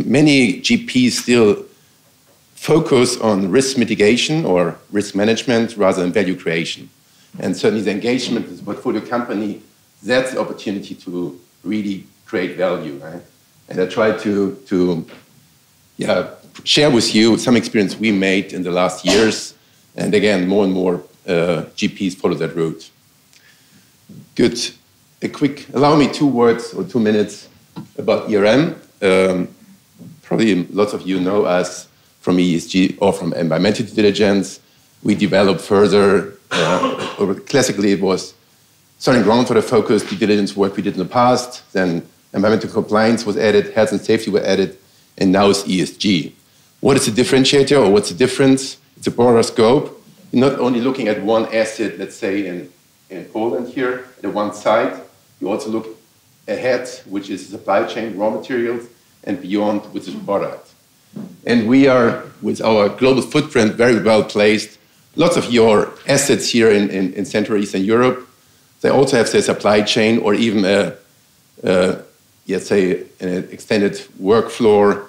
many GPs still focus on risk mitigation or risk management rather than value creation. And certainly the engagement with the portfolio company, that's the opportunity to really create value. Right? And I try to share with you some experience we made in the last years. And again, more and more GPs follow that route. Good. Allow me 2 words or 2 minutes about ERM. Probably lots of you know us from ESG or from environmental due diligence. We developed further. Classically, it was starting groundwater focused due diligence work we did in the past. Then environmental compliance was added, health and safety were added, and now it's ESG. What is the differentiator or what's the difference? It's a broader scope. You're not only looking at one asset, let's say in Poland here, at one site. You also look ahead, which is supply chain, raw materials, and beyond, which is product. And we are, with our global footprint, very well placed. Lots of your assets here in Central Eastern Europe, they also have their supply chain or even let's say, an extended work floor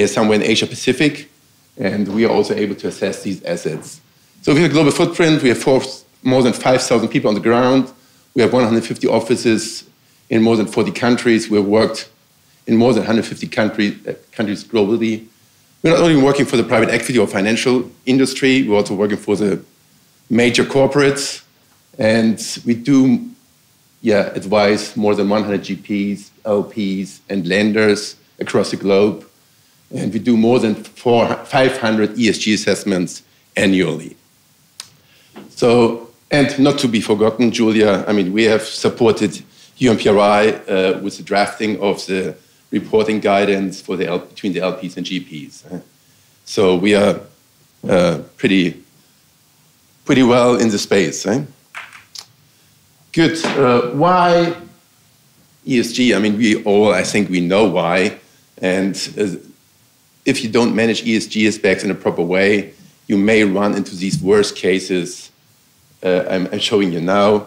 somewhere in Asia Pacific. And we are also able to assess these assets. So we have a global footprint. We have more than 5,000 people on the ground. We have 150 offices in more than 40 countries. We have worked in more than 150 countries globally. We're not only working for the private equity or financial industry, we're also working for the major corporates. And we do advise more than 100 GPs, LPs, and lenders across the globe. And we do more than 500 ESG assessments annually. So, and not to be forgotten, Julia, I mean, we have supported UNPRI with the drafting of the reporting guidance for between the LPs and GPs. So we are pretty well in the space. Good. Why ESG? I mean, I think we know why. And if you don't manage ESG aspects in a proper way, you may run into these worst cases I'm showing you now.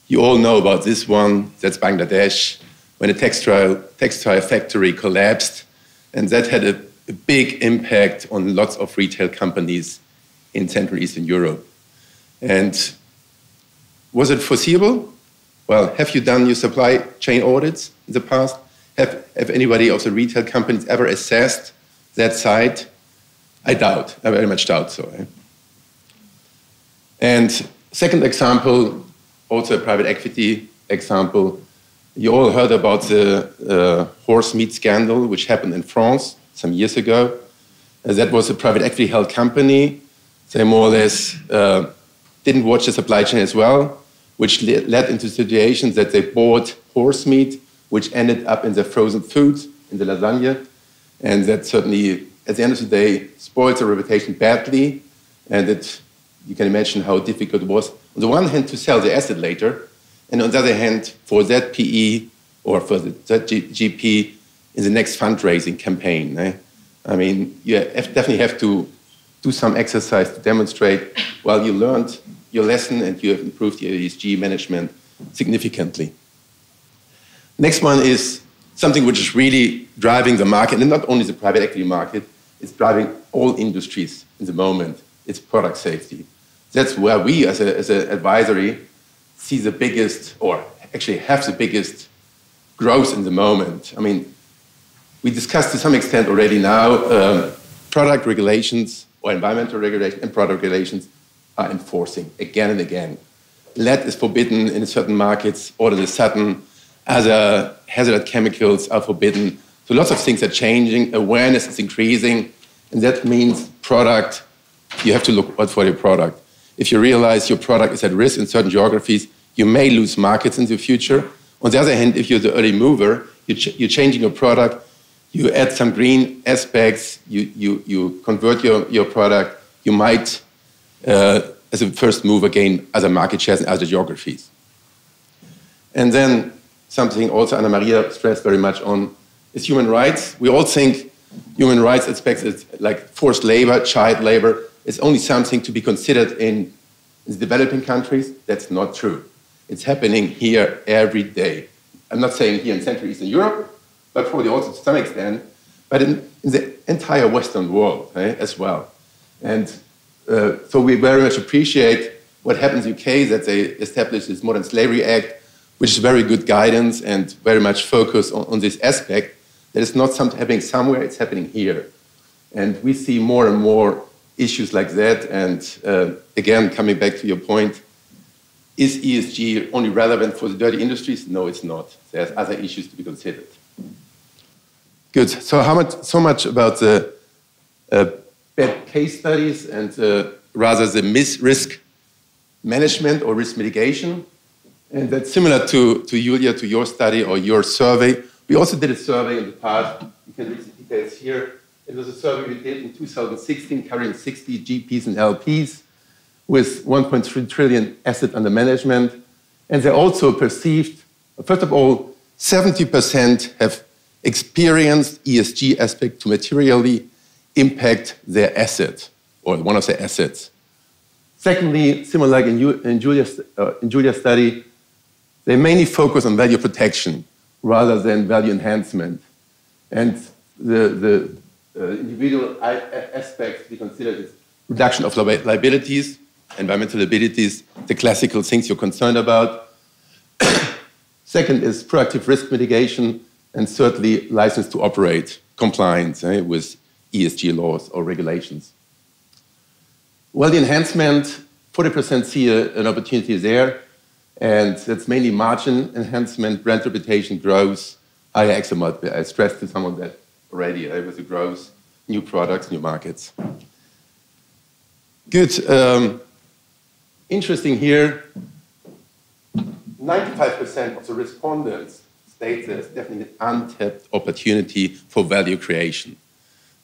You all know about this one. That's Bangladesh, when a textile factory collapsed. And that had a big impact on lots of retail companies in Central Eastern Europe. And was it foreseeable? Well, have you done your supply chain audits in the past? Have anybody of the retail companies ever assessed that site? I very much doubt so. And second example, also a private equity example. You all heard about the horse meat scandal, which happened in France some years ago. That was a private equity held company. They more or less didn't watch the supply chain as well, which led into situations that they bought horse meat, which ended up in the frozen foods, in the lasagna. And that certainly, at the end of the day, spoils their reputation badly. And you can imagine how difficult it was, on the one hand, to sell the asset later, and on the other hand, for that PE or for that GP in the next fundraising campaign. I mean, you definitely have to do some exercise to demonstrate, well, you learned your lesson and you have improved your ESG management significantly. Next one is something which is really driving the market, and not only the private equity market, it's driving all industries in the moment. It's product safety. That's where we, as an advisory, see the biggest, or actually have the biggest growth in the moment. I mean, we discussed to some extent already now, product regulations or environmental regulation and product regulations are enforcing again and again. Lead is forbidden in certain markets, all of a sudden other hazardous chemicals are forbidden. So lots of things are changing, awareness is increasing, and that means product, you have to look out for your product. If you realize your product is at risk in certain geographies, you may lose markets in the future. On the other hand, if you're the early mover, you're changing your product, you add some green aspects, you convert your product, you might, as a first mover, gain other market shares in other geographies. And then something also Anna Maria stressed very much on is human rights. We all think human rights aspects is like forced labor, child labor, is only something to be considered in the developing countries. That's not true. It's happening here every day. I'm not saying here in Central Eastern Europe, but probably also to some extent, but in the entire Western world as well. And so we very much appreciate what happens in the UK, that they established this Modern Slavery Act, which is very good guidance and very much focused on this aspect, that it's not happening somewhere, it's happening here. And we see more and more issues like that. And again, coming back to your point, is ESG only relevant for the dirty industries? No, it's not. There's other issues to be considered. Good. So much about the bad case studies and rather the risk management or risk mitigation. And that's similar to Julia, to your study or your survey. We also did a survey in the past. You can read the details here. It was a survey we did in 2016, covering 60 GPs and LPs with 1.3 trillion asset under management. And they also perceived, first of all, 70% have experienced ESG aspect to materially impact their asset or one of their assets. Secondly, similar like in Julia's study, they mainly focus on value protection rather than value enhancement. And the individual aspects we consider is reduction of liabilities, environmental liabilities, the classical things you're concerned about. Second is proactive risk mitigation, and thirdly, license to operate, compliance with ESG laws or regulations. Well, the enhancement, 40% see an opportunity there, and that's mainly margin enhancement, brand reputation, growth, higher exit multiple. I stressed to some of that already with the growth, new products, new markets. Good. Interesting here, 95% of the respondents state there's definitely an untapped opportunity for value creation.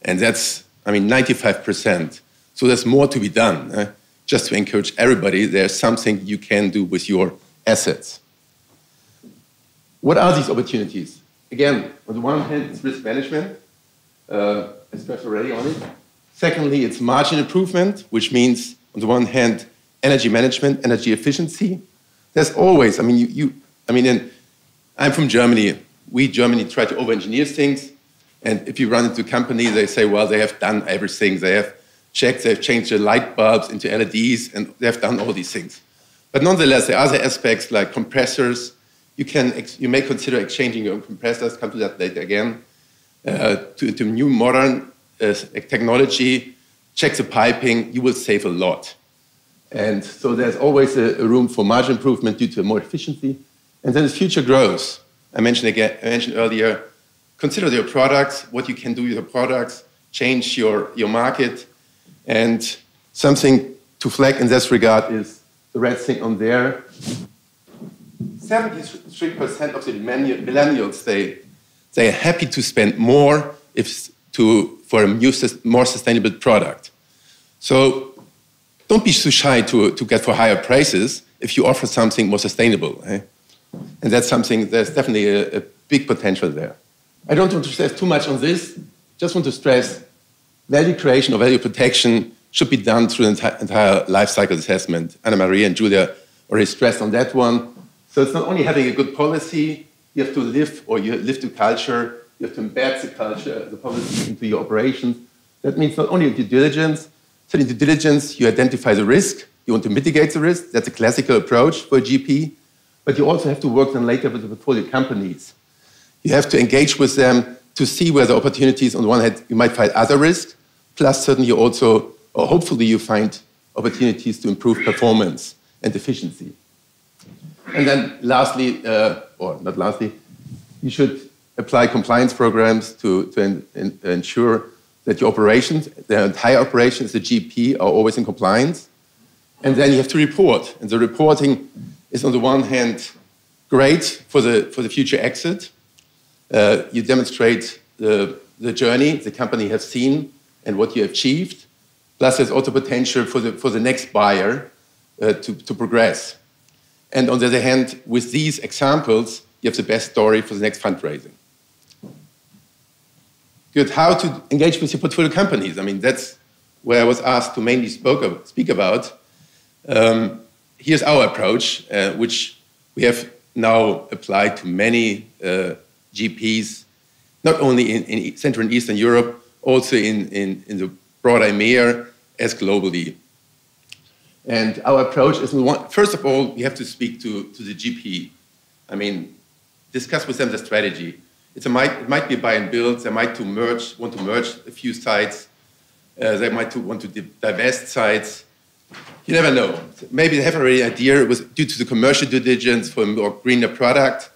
And that's, 95%. So there's more to be done. Just to encourage everybody, there's something you can do with your assets. What are these opportunities? Again, on the one hand, it's risk management. I stressed already on it. Secondly, it's margin improvement, which means, on the one hand, energy management, energy efficiency. There's always, I'm from Germany. Germany try to over-engineer things. And if you run into a company, they say, well, they have done everything. They have checked, they've changed the light bulbs into LEDs, and they've done all these things. But nonetheless, there are other aspects like compressors. You may consider exchanging your compressors, come to that later again, to new modern technology, check the piping, you will save a lot. And so there's always a room for margin improvement due to more efficiency. And then there's future growth. I mentioned earlier, consider your products, what you can do with your products, change your market. And something to flag in this regard is the red thing on there. 73% of the millennials, they are happy to spend more for a more sustainable product. So don't be so shy to get for higher prices if you offer something more sustainable. And that's something, there's definitely a big potential there. I don't want to stress too much on this, just want to stress value creation or value protection should be done through the entire life cycle assessment. Anna Maria and Julia already stressed on that one. So it's not only having a good policy, you have to live the culture, you have to embed the culture, the policy into your operations. That means not only due diligence, so in due diligence, you identify the risk, you want to mitigate the risk, that's a classical approach for a GP, but you also have to work then later with the portfolio companies. You have to engage with them to see where the opportunities, on the one hand, you might find other risks, plus certainly you also, or hopefully you find opportunities to improve performance and efficiency. And then lastly, or not lastly, you should apply compliance programs to ensure that your operations, the entire operations, the GP, are always in compliance. And then you have to report. And the reporting is on the one hand great for the future exit. You demonstrate the journey the company has seen and what you achieved. Plus there's also potential for the next buyer to progress. And on the other hand, with these examples, you have the best story for the next fundraising. Good. How to engage with your portfolio companies? That's where I was asked to mainly speak about. Here's our approach, which we have now applied to many GPs not only in Central and Eastern Europe, also in the broader EMEA as globally. And our approach is, first of all, we have to speak to the GP. I mean, discuss with them the strategy. It might be buy and build. They might want to merge a few sites. They might want to divest sites. You never know. Maybe they have already an idea. It was due to the commercial due diligence for a more greener product,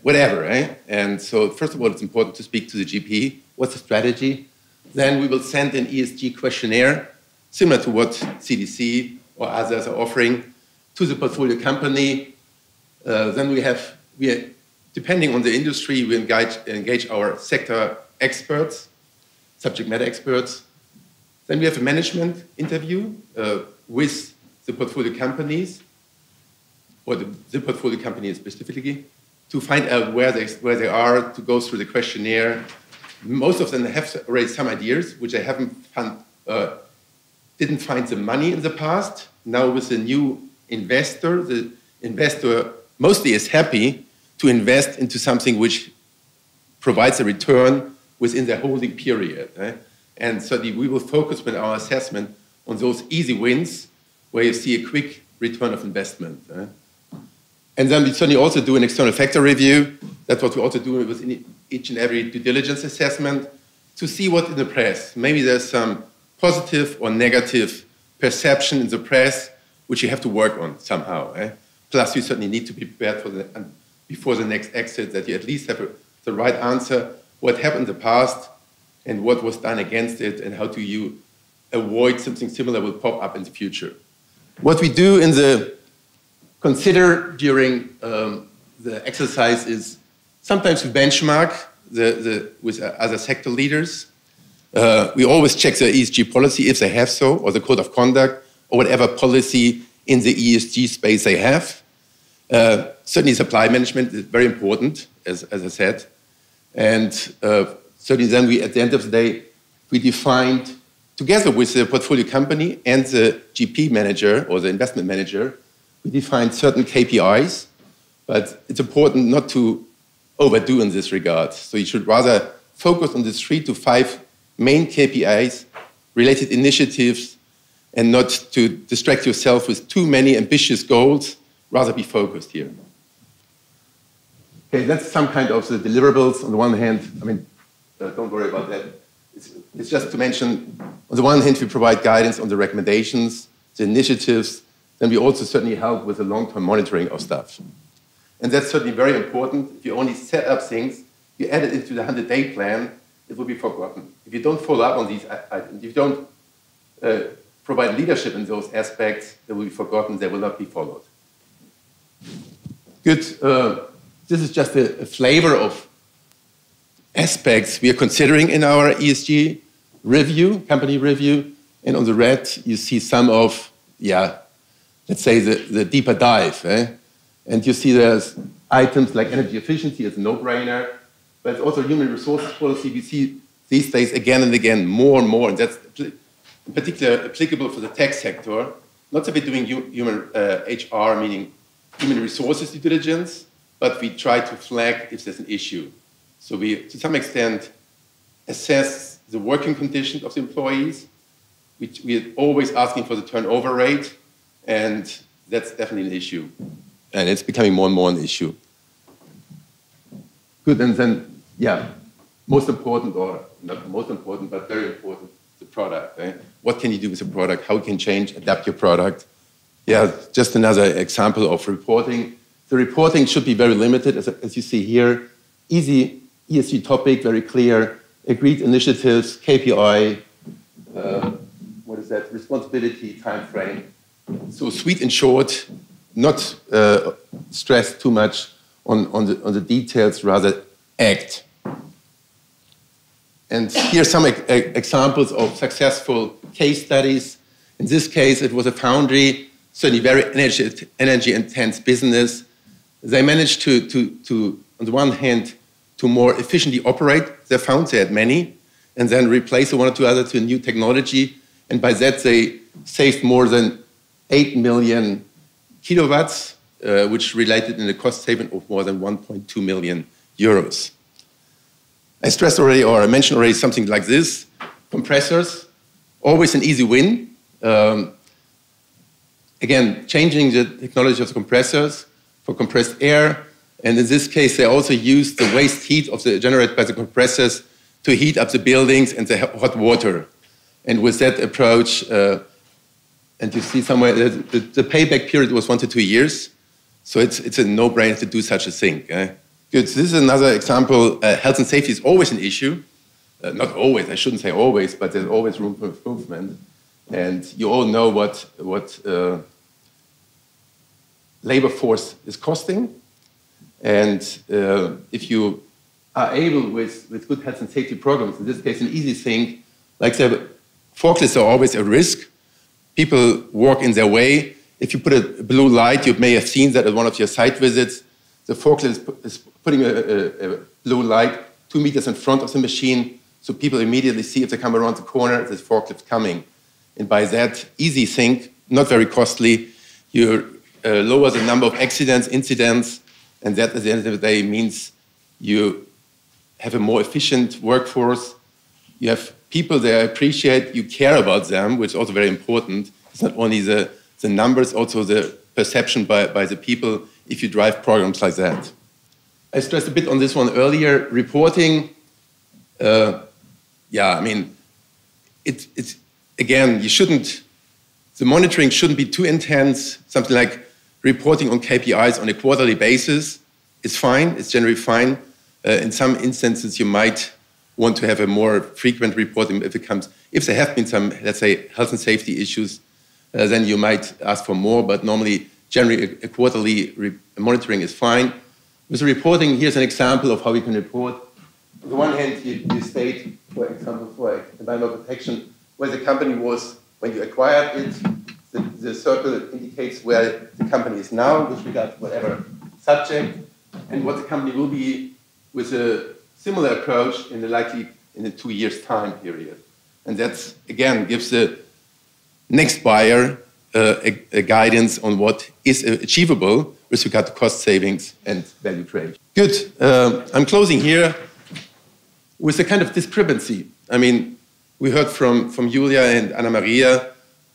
whatever. And so, first of all, it's important to speak to the GP. What's the strategy? Then we will send an ESG questionnaire, similar to what CDC or others are offering, to the portfolio company. Then we are, depending on the industry, we engage our sector experts, subject matter experts. Then we have a management interview with the portfolio companies, or the portfolio company specifically, to find out where they are, to go through the questionnaire. Most of them have already some ideas, which they didn't find the money in the past. Now with the new investor, the investor mostly is happy to invest into something which provides a return within the holding period. And so we will focus with our assessment on those easy wins where you see a quick return of investment. And then we certainly also do an external factor review. That's what we also do within each and every due diligence assessment to see what in the press. Maybe there's some positive or negative perception in the press which you have to work on somehow. Plus, you certainly need to be prepared before the next exit, that you at least have the right answer, what happened in the past and what was done against it, and how do you avoid something similar will pop up in the future. What we do consider during the exercise is sometimes we benchmark with other sector leaders. We always check the ESG policy if they have so, or the code of conduct, or whatever policy in the ESG space they have. Certainly supply management is very important, as I said. And certainly then at the end of the day, we defined, together with the portfolio company and the GP manager or the investment manager, we defined certain KPIs, but it's important not to overdo in this regard. So you should rather focus on the 3 to 5 main KPIs, related initiatives, and not to distract yourself with too many ambitious goals, rather be focused here. Okay, that's some kind of the deliverables. On the one hand, I mean, don't worry about that. It's just to mention, on the one hand, we provide guidance on the recommendations, the initiatives, then we also certainly help with the long-term monitoring of stuff. And that's certainly very important. If you only set up things, you add it into the 100-day plan, it will be forgotten. If you don't follow up on these items, if you don't provide leadership in those aspects, they will be forgotten, they will not be followed. Good. This is just a flavor of aspects we are considering in our ESG review, company review. And on the red, you see some of, let's say the deeper dive. And you see there's items like energy efficiency as a no-brainer, but it's also human resources policy. We see these days again and again, more and more, and that's in particular applicable for the tech sector. Not that we're doing human HR, meaning human resources due diligence, but we try to flag if there's an issue. So we, to some extent, assess the working conditions of the employees. We're always asking for the turnover rate, and that's definitely an issue. And it's becoming more and more an issue. Good, and then, most important, or not most important, but very important, the product. What can you do with the product? How you can change, adapt your product? Just another example of reporting. The reporting should be very limited, as you see here. Easy ESG topic, very clear. Agreed initiatives, KPI, what is that? Responsibility, time frame. So sweet and short, not stress too much on the details, rather act. And here are some examples of successful case studies. In this case, it was a foundry, certainly very energy-intense business. They managed to, on the one hand, to more efficiently operate their foundries. They had many, and then replace one or two others to a new technology. And by that, they saved more than 8 million kilowatts, which related in a cost saving of more than 1.2 million euros. I stressed already, or I mentioned already something like this. Compressors, always an easy win. Again, changing the technology of the compressors for compressed air. And in this case, they also use the waste heat generated by the compressors to heat up the buildings and the hot water. And with that approach, and you see somewhere, the payback period was 1 to 2 years. So it's a no-brainer to do such a thing. Good, so this is another example. Health and safety is always an issue. Not always, I shouldn't say always, but there's always room for improvement. And you all know what labor force is costing. And if you are able with good health and safety programs, in this case an easy thing, like the forklifts are always a risk. People walk in their way. If you put a blue light, you may have seen that at one of your site visits. The forklift is putting a blue light 2 meters in front of the machine, so people immediately see if they come around the corner, there's forklift coming. And by that easy thing, not very costly, you lower the number of accidents, incidents, and that at the end of the day means you have a more efficient workforce. You have people that appreciate, you care about them, which is also very important. It's not only the numbers, also the perception by the people if you drive programs like that. I stressed a bit on this one earlier. Reporting, yeah, I mean, it's again, the monitoring shouldn't be too intense. Something like reporting on KPIs on a quarterly basis is fine, it's generally fine. In some instances, you might want to have a more frequent reporting if there have been some, let's say, health and safety issues, then you might ask for more, but normally, generally, a quarterly monitoring is fine. With reporting, here's an example of how we can report. On the one hand, you state, for example, for environmental protection, where the company was when you acquired it. The circle indicates where the company is now with regard to whatever subject, and what the company will be with a similar approach in a 2 years time period. And that, again, gives the next buyer a guidance on what is achievable with regard to cost savings and value creation. Good. I'm closing here with a kind of discrepancy. I mean, we heard from Julia and Anna Maria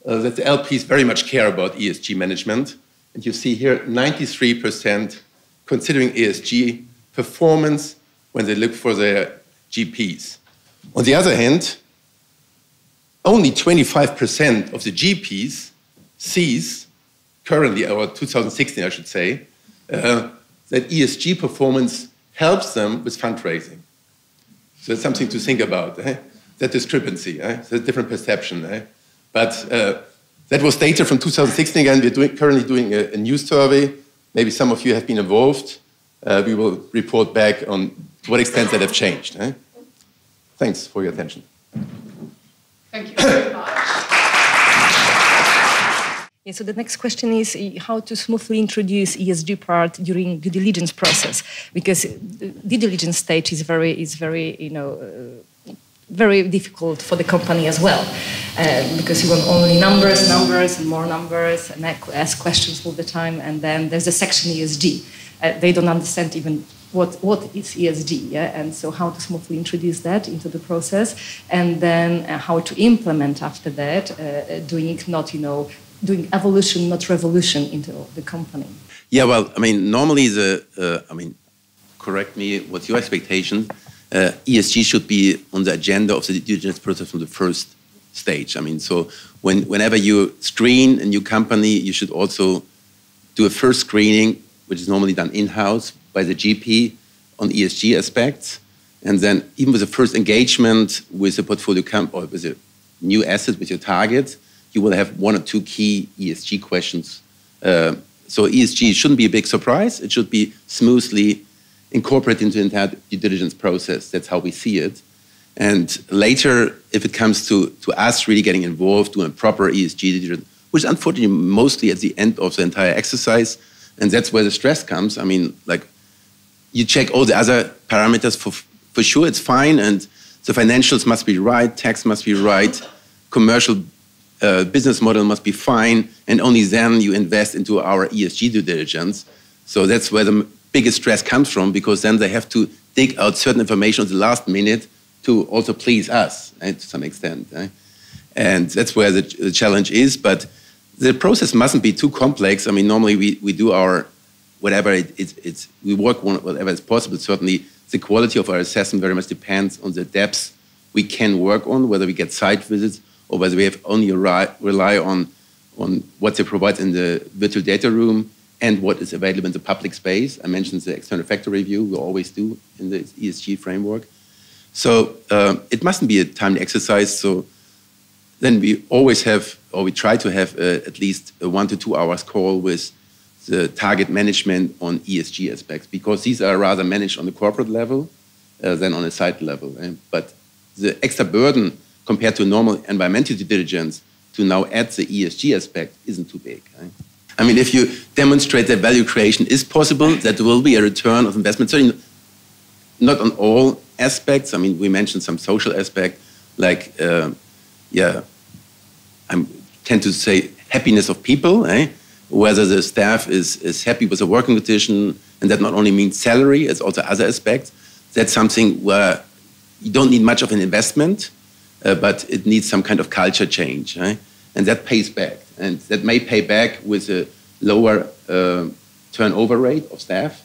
that the LPs very much care about ESG management. And you see here 93% considering ESG performance when they look for their GPs. On the other hand, only 25% of the GPs sees currently, or 2016 I should say, that ESG performance helps them with fundraising. So it's something to think about, that discrepancy, the different perception. But that was data from 2016 again. We're currently doing a new survey. Maybe some of you have been involved. We will report back on to what extent that have changed. Thanks for your attention. Thank you very much. Yeah, so the next question is how to smoothly introduce ESG part during due diligence process, because the due diligence stage is very very difficult for the company as well, because you want only numbers and more numbers, and ask questions all the time, and then there's a section ESG. They don't understand even what is ESG, yeah? And so how to smoothly introduce that into the process, and then how to implement after that, doing evolution, not revolution into the company. Yeah, well, I mean, normally correct me, what's your expectation? ESG should be on the agenda of the due diligence process from the first stage. I mean, so whenever you screen a new company, you should also do a first screening, which is normally done in-house by the GP on ESG aspects. And then even with the first engagement with a portfolio or with a new asset, with your target, you will have 1 or 2 key ESG questions. So ESG shouldn't be a big surprise. It should be smoothly incorporated into the entire due diligence process. That's how we see it. And later, if it comes to us really getting involved, doing proper ESG due diligence, which is unfortunately mostly at the end of the entire exercise, and that's where the stress comes. I mean, like, you check all the other parameters for sure, it's fine, and the financials must be right, tax must be right, commercial business model must be fine, and only then you invest into our ESG due diligence. So that's where biggest stress comes from, because then they have to dig out certain information at the last minute to also please us, to some extent. And that's where the challenge is. But the process mustn't be too complex. I mean, normally we do our whatever we work on whatever is possible. Certainly, the quality of our assessment very much depends on the depth we can work on, whether we get site visits or whether we have only rely on what they provide in the virtual data room and what is available in the public space. I mentioned the external factor review we always do in the ESG framework. So it mustn't be a timely exercise. So then we always have, or we try to have at least a 1 to 2 hours call with the target management on ESG aspects, because these are rather managed on the corporate level than on a site level. But the extra burden compared to normal environmental due diligence to now add the ESG aspect isn't too big. I mean, if you demonstrate that value creation is possible, that there will be a return of investment, certainly not on all aspects. I mean, we mentioned some social aspect, like, I tend to say happiness of people, whether the staff is happy with the working condition, and that not only means salary, it's also other aspects. That's something where you don't need much of an investment, but it needs some kind of culture change, and that pays back. And that may pay back with a lower turnover rate of staff.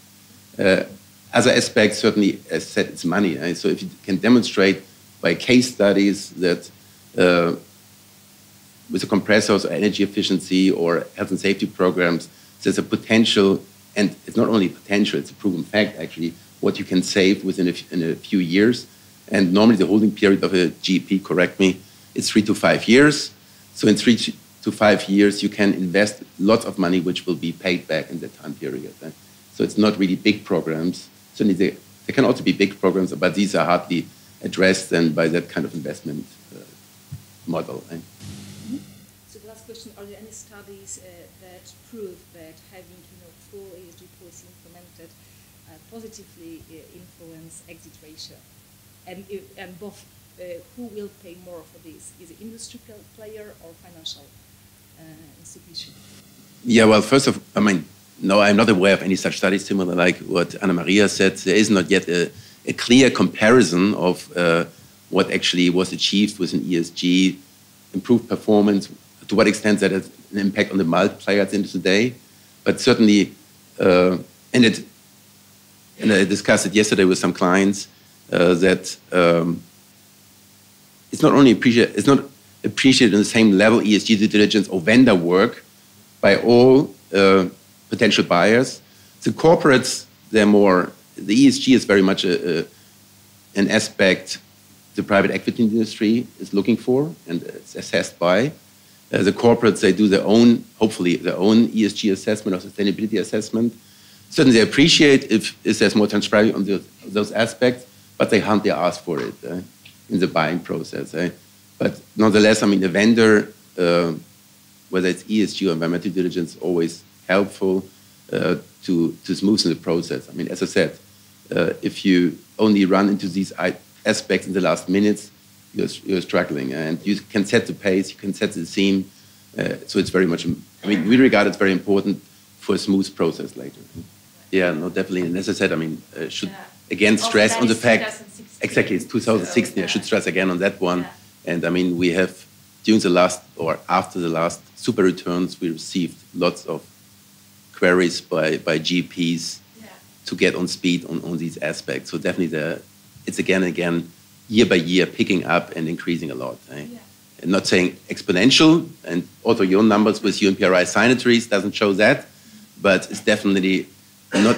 Other aspects, certainly, as said, it's money. So if you can demonstrate by case studies that with the compressors or energy efficiency or health and safety programs, there's a potential, and it's not only potential, it's a proven fact, actually, what you can save within in a few years. And normally the holding period of a GP, correct me, is 3 to 5 years. So in 3 to 5 years, you can invest lots of money, which will be paid back in that time period. So it's not really big programs. Certainly there can also be big programs, but these are hardly addressed then by that kind of investment model. So the last question, are there any studies that prove that having full ESG policy implemented positively influence exit ratio? And both, who will pay more for this? Is it industry player or financial institution? Yeah, well, first of all, I mean, no, I'm not aware of any such studies, similar like what Anna Maria said. There is not yet a clear comparison of what actually was achieved with an ESG, improved performance, to what extent that has an impact on the multiplier at the end of the day. But certainly, and I discussed it yesterday with some clients, that it's not only appreciated, on the same level ESG due diligence or vendor work by all potential buyers. The corporates, they're more, the ESG is very much an aspect the private equity industry is looking for and it's assessed by. The corporates, they do their own, hopefully their own ESG assessment or sustainability assessment. Certainly they appreciate if there's more transparency on those aspects, but they hardly ask for it in the buying process. But nonetheless, I mean, the vendor, whether it's ESG or environmental diligence, always helpful to smoothen the process. I mean, as I said, if you only run into these aspects in the last minutes, you're struggling, and you can set the pace, you can set the theme. So it's very much, I mean, we regard it very important for a smooth process later. Yeah, no, definitely. And as I said, I mean, should again stress on the fact, exactly, it's 2016. So, I should stress again on that one. Yeah. And I mean, we have, during the last, or after the last super returns, we received lots of queries by GPs to get on speed on these aspects. So definitely it's again and again, year by year, picking up and increasing a lot. And not saying exponential, and also your numbers with UNPRI signatories doesn't show that, but it's definitely not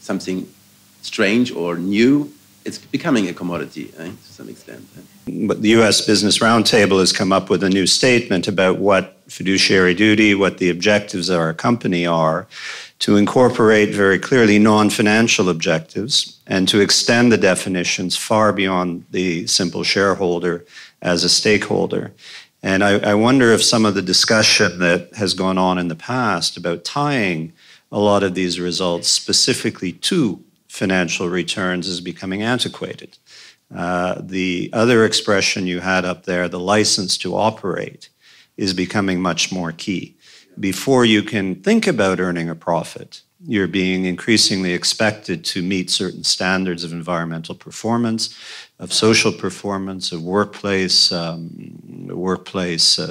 something strange or new. It's becoming a commodity to some extent. But the U.S. Business Roundtable has come up with a new statement about what fiduciary duty, what the objectives of our company are, to incorporate very clearly non-financial objectives and to extend the definitions far beyond the simple shareholder as a stakeholder. And I wonder if some of the discussion that has gone on in the past about tying a lot of these results specifically to financial returns is becoming antiquated. The other expression you had up there, the license to operate, is becoming much more key. Before you can think about earning a profit, You're being increasingly expected to meet certain standards of environmental performance, of social performance, of workplace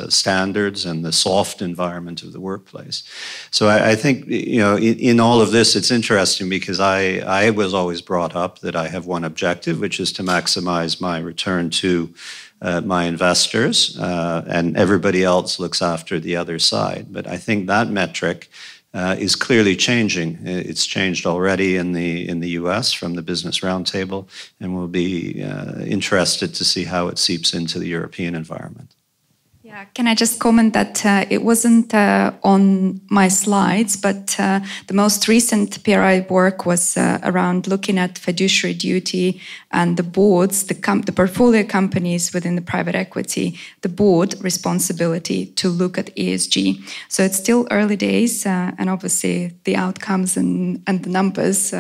standards, and the soft environment of the workplace. So I think, you know, in all of this, it's interesting because I was always brought up that I have one objective, which is to maximize my return to my investors, and everybody else looks after the other side. But I think that metric is clearly changing. It's changed already in the US from the Business Roundtable, and we'll be interested to see how it seeps into the European environment. Yeah, can I just comment that it wasn't on my slides, but the most recent PRI work was around looking at fiduciary duty and the boards, the portfolio companies within the private equity, the board responsibility to look at ESG. So it's still early days, and obviously the outcomes and the numbers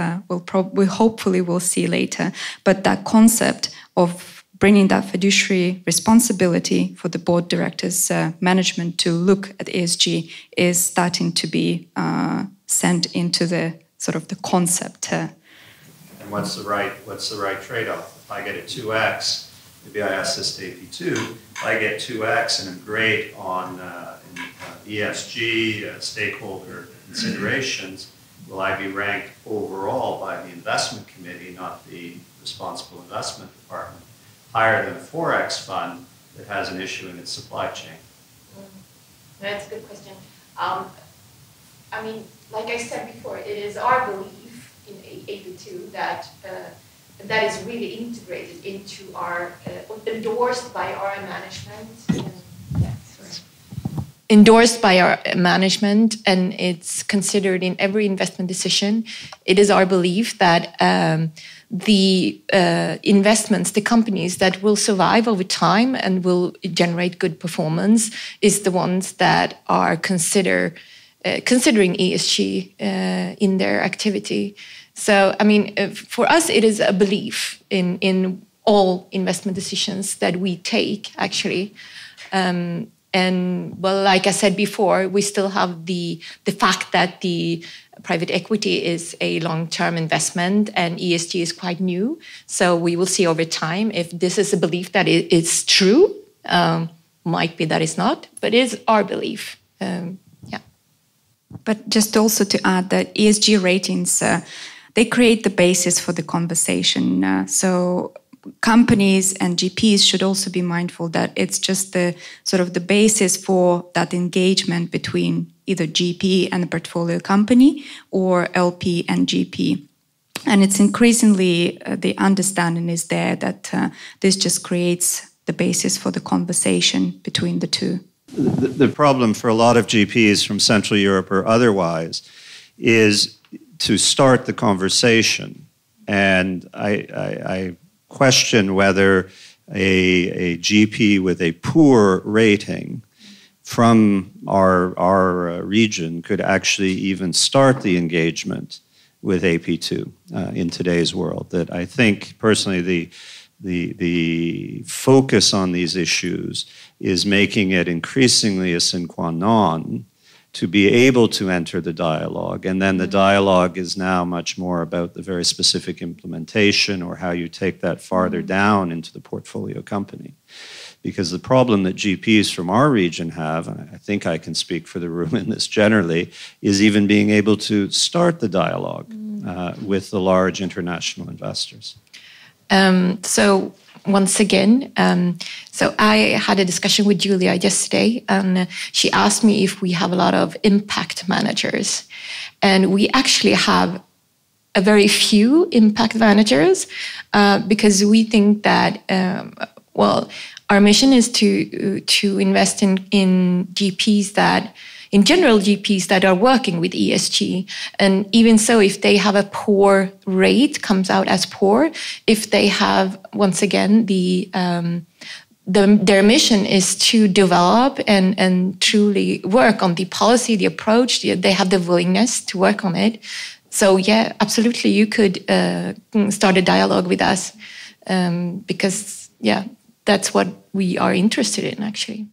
we hopefully will see later. But that concept of bringing that fiduciary responsibility for the board directors' management to look at ESG is starting to be sent into the sort of the concept. And what's the right trade-off? If I get a 2x, maybe I ask this to AP2, if I get 2x and a grade on ESG stakeholder considerations, will I be ranked overall by the investment committee, not the responsible investment department, higher than a 4x fund that has an issue in its supply chain? That's a good question. I mean, like I said before, it is our belief in AP2 that that is really integrated into our, endorsed by our management. Endorsed by our management, and it's considered in every investment decision. It is our belief that the investments, the companies that will survive over time and will generate good performance is the ones that are considering ESG in their activity. So, I mean, for us, it is a belief in all investment decisions that we take, actually. And well, like I said before, we still have the fact that the private equity is a long-term investment and ESG is quite new. So we will see over time if this is a belief that it's true. Might be that it's not, but it is our belief. Yeah. But just also to add that ESG ratings, they create the basis for the conversation. So companies and GPs should also be mindful that it's just the sort of the basis for that engagement between either GP and the portfolio company or LP and GP. And it's increasingly, the understanding is there that this just creates the basis for the conversation between the two. The problem for a lot of GPs from Central Europe or otherwise is to start the conversation. And I question whether a GP with a poor rating from our region could actually even start the engagement with AP2 in today's world. That I think personally the focus on these issues is making it increasingly a sine qua non to be able to enter the dialogue. And then the dialogue is now much more about the very specific implementation or how you take that farther down into the portfolio company. Because the problem that GPs from our region have, and I think I can speak for the room in this generally, is even being able to start the dialogue with the large international investors. So once again, so I had a discussion with Julia yesterday, and she asked me if we have a lot of impact managers. And we actually have a very few impact managers because we think that, well, our mission is to invest in GPs that, in general, GPs that are working with ESG. And even so, if they have a poor rate, comes out as poor, if they have, once again, their mission is to develop and truly work on the policy, the approach, they have the willingness to work on it. So yeah, absolutely, you could start a dialogue with us because, yeah, that's what we are interested in, actually.